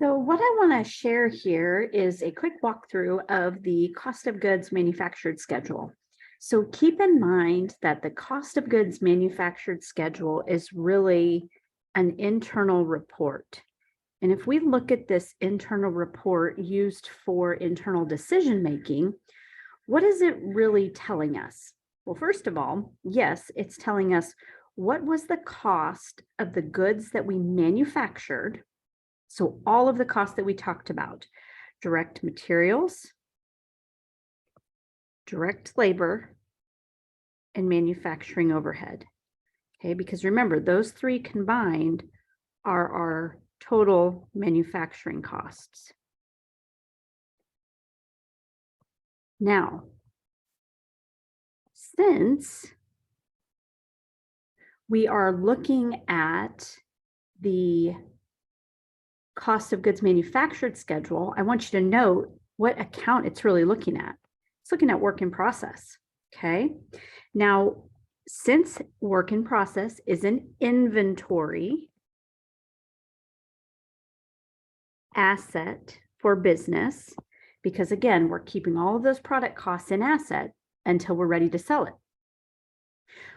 So what I want to share here is a quick walkthrough of the cost of goods manufactured schedule. So keep in mind that the cost of goods manufactured schedule is really an internal report. And if we look at this internal report used for internal decision making, what is it really telling us? Well, first of all, yes, it's telling us what was the cost of the goods that we manufactured. So all of the costs that we talked about, direct materials, direct labor, and manufacturing overhead. Okay, because remember, those three combined are our total manufacturing costs. Now, since we are looking at the cost of goods manufactured schedule, I want you to note what account it's really looking at. It's looking at work in process. Okay. Now, since work in process is an inventory asset for business, because again, we're keeping all of those product costs in asset until we're ready to sell it.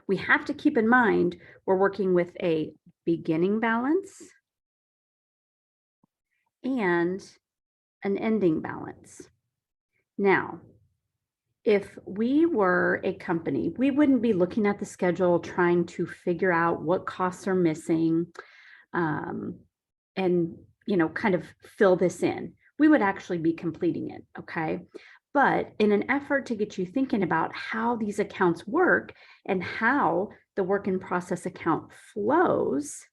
We have to keep in mind we're working with a beginning balance and an ending balance. Now, if we were a company, we wouldn't be looking at the schedule trying to figure out what costs are missing and kind of fill this in. We would actually be completing it, okay? But in an effort to get you thinking about how these accounts work and how the work in process account flows,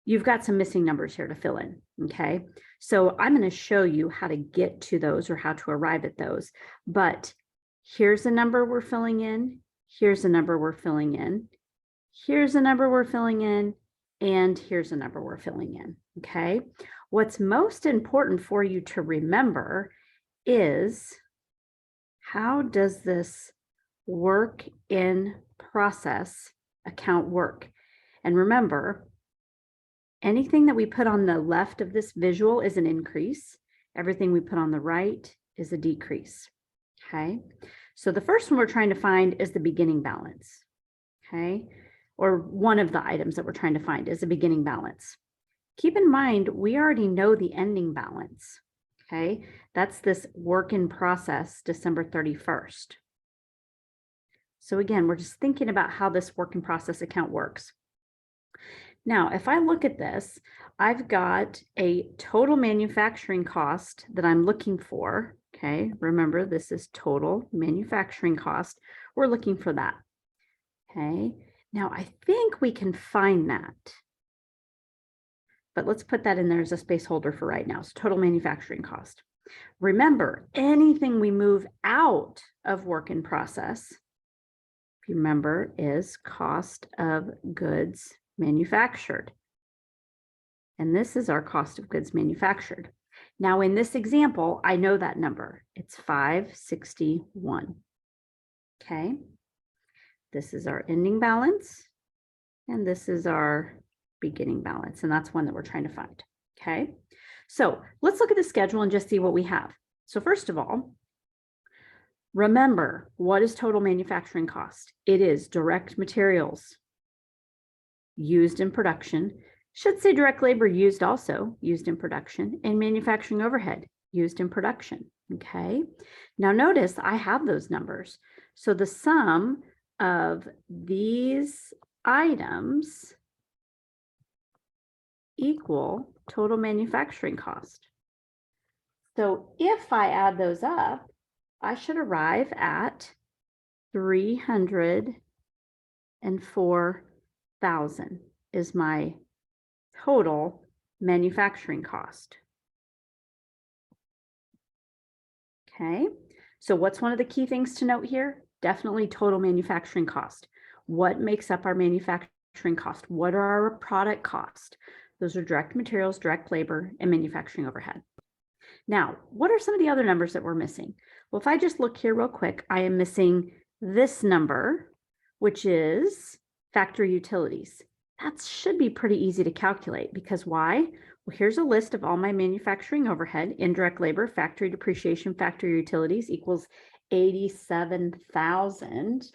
you've got some missing numbers here to fill in, okay? So I'm going to show you how to get to those or how to arrive at those. But here's the number we're filling in. Here's the number we're filling in. Here's the number we're filling in. And here's the number we're filling in, okay? What's most important for you to remember is how does this work in process account work? And remember, anything that we put on the left of this visual is an increase. Everything we put on the right is a decrease, okay? So the first one we're trying to find is the beginning balance, okay? Or one of the items that we're trying to find is a beginning balance. Keep in mind, we already know the ending balance, okay? That's this work in process, December 31st. So again, we're just thinking about how this work in process account works. Now, if I look at this, I've got a total manufacturing cost that I'm looking for, okay? Remember, this is total manufacturing cost. We're looking for that, okay? Now, I think we can find that, but let's put that in there as a space holder for right now. So total manufacturing cost. Remember, anything we move out of work in process, if you remember, is cost of goods manufactured. And this is our cost of goods manufactured. Now, in this example, I know that number. It's 561. Okay. This is our ending balance, and this is our beginning balance, and that's one that we're trying to find, okay? So let's look at the schedule and just see what we have. So first of all, remember, what is total manufacturing cost? It is direct materials used in production, should say direct labor used also, used in production, and manufacturing overhead used in production, okay? Now notice I have those numbers. So the sum of these items equal total manufacturing cost. So if I add those up, I should arrive at 304,000 is my total manufacturing cost. Okay, so what's one of the key things to note here? Definitely total manufacturing cost. What makes up our manufacturing cost? What are our product costs? Those are direct materials, direct labor, and manufacturing overhead. Now, what are some of the other numbers that we're missing? Well, if I just look here real quick, I am missing this number, which is factory utilities. That should be pretty easy to calculate because why? Well, here's a list of all my manufacturing overhead, indirect labor, factory depreciation, factory utilities equals 87,000.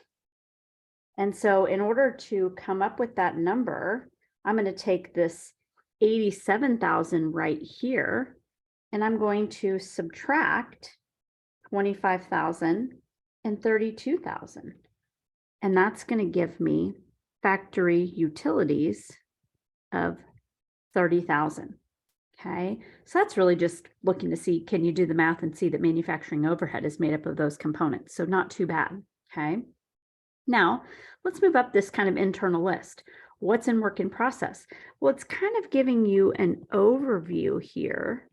And so in order to come up with that number, I'm going to take this 87,000 right here, and I'm going to subtract 25,000 and 32,000. And that's going to give me factory utilities of 30,000. Okay, so that's really just looking to see, can you do the math and see that manufacturing overhead is made up of those components? So not too bad. Okay, now let's move up this kind of internal list. What's in work in process? Well, it's kind of giving you an overview here.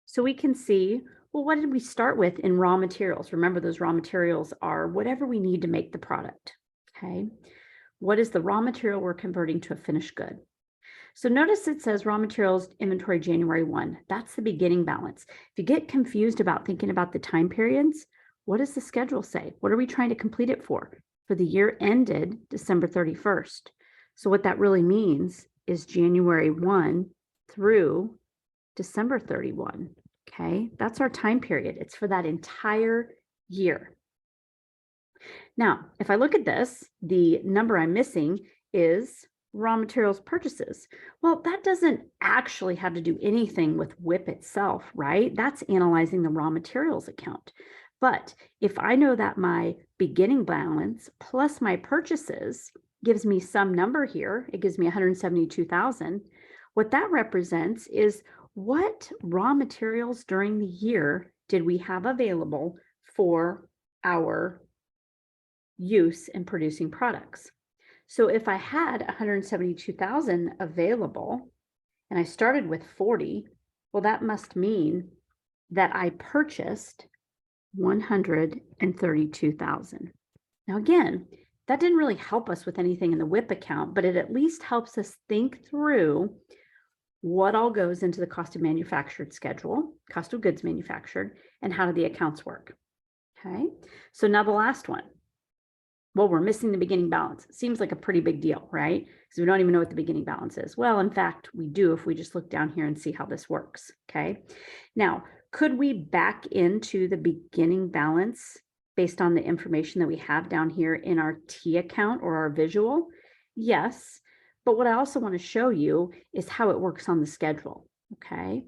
So we can see, well, what did we start with in raw materials? Remember, those raw materials are whatever we need to make the product. Okay, what is the raw material we're converting to a finished good? So notice it says raw materials inventory January 1. That's the beginning balance. If you get confused about thinking about the time periods, what does the schedule say? What are we trying to complete it for? For the year ended December 31st. So what that really means is January 1 through December 31. Okay, that's our time period. It's for that entire year. Now, if I look at this, the number I'm missing is raw materials purchases. Well, that doesn't actually have to do anything with WIP itself, right? That's analyzing the raw materials account. But if I know that my beginning balance plus my purchases gives me some number here, it gives me 172,000. What that represents is what raw materials during the year did we have available for our use in producing products. So if I had 172,000 available and I started with 40, well, that must mean that I purchased 132,000. Now, again, that didn't really help us with anything in the WIP account, but it at least helps us think through what all goes into the cost of manufactured schedule, cost of goods manufactured, and how do the accounts work. Okay, so now the last one. Well, we're missing the beginning balance. It seems like a pretty big deal, right? Because we don't even know what the beginning balance is. Well, in fact, we do if we just look down here and see how this works, okay? Now, could we back into the beginning balance based on the information that we have down here in our T account or our visual? Yes, but what I also want to show you is how it works on the schedule, okay?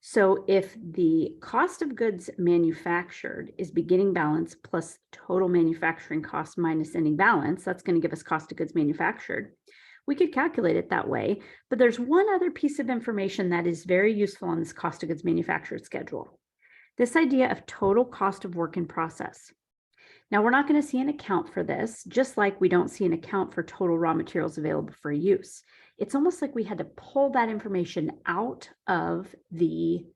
So if the cost of goods manufactured is beginning balance plus total manufacturing cost minus ending balance, that's going to give us cost of goods manufactured. We could calculate it that way, but there's one other piece of information that is very useful on this cost of goods manufactured schedule. This idea of total cost of work in process. Now, we're not going to see an account for this, just like we don't see an account for total raw materials available for use. It's almost like we had to pull that information out of the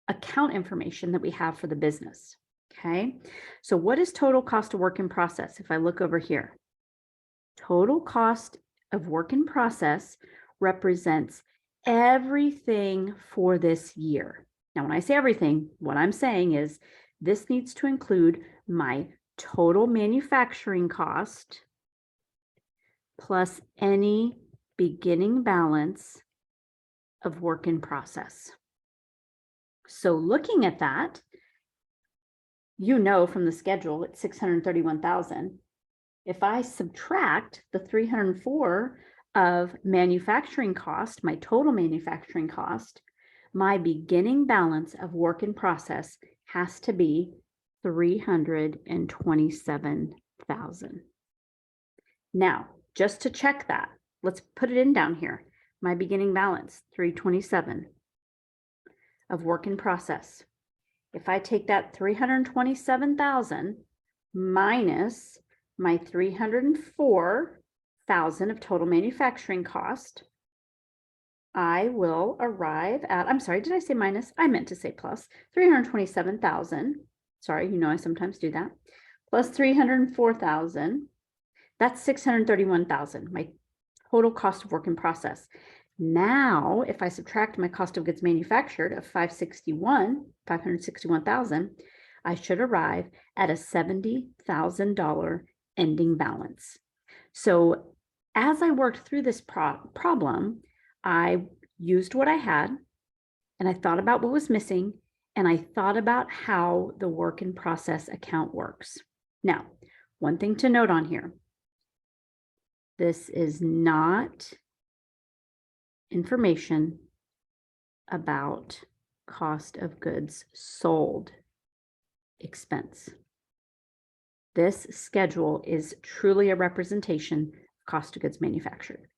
account information that we have for the business. Okay, so what is total cost of work in process? If I look over here, total cost of work in process represents everything for this year. Now, when I say everything, what I'm saying is this needs to include my total manufacturing cost plus any beginning balance of work in process. So looking at that, you know from the schedule it's 631,000. If I subtract the 304 of manufacturing cost, my total manufacturing cost, my beginning balance of work in process has to be 327,000. Now, just to check that, let's put it in down here. My beginning balance, 327 of work in process. If I take that 327,000 minus my 304,000 of total manufacturing cost, I will arrive at, I'm sorry, did I say minus? I meant to say plus 327,000. Sorry, you know I sometimes do that. Plus 304,000. That's 631,000, my total cost of work in process. Now, if I subtract my cost of goods manufactured of 561,000, I should arrive at a $70,000 ending balance. So as I worked through this problem, I used what I had and I thought about what was missing and I thought about how the work in process account works. Now, one thing to note on here, this is not information about cost of goods sold expense. This schedule is truly a representation of cost of goods manufactured.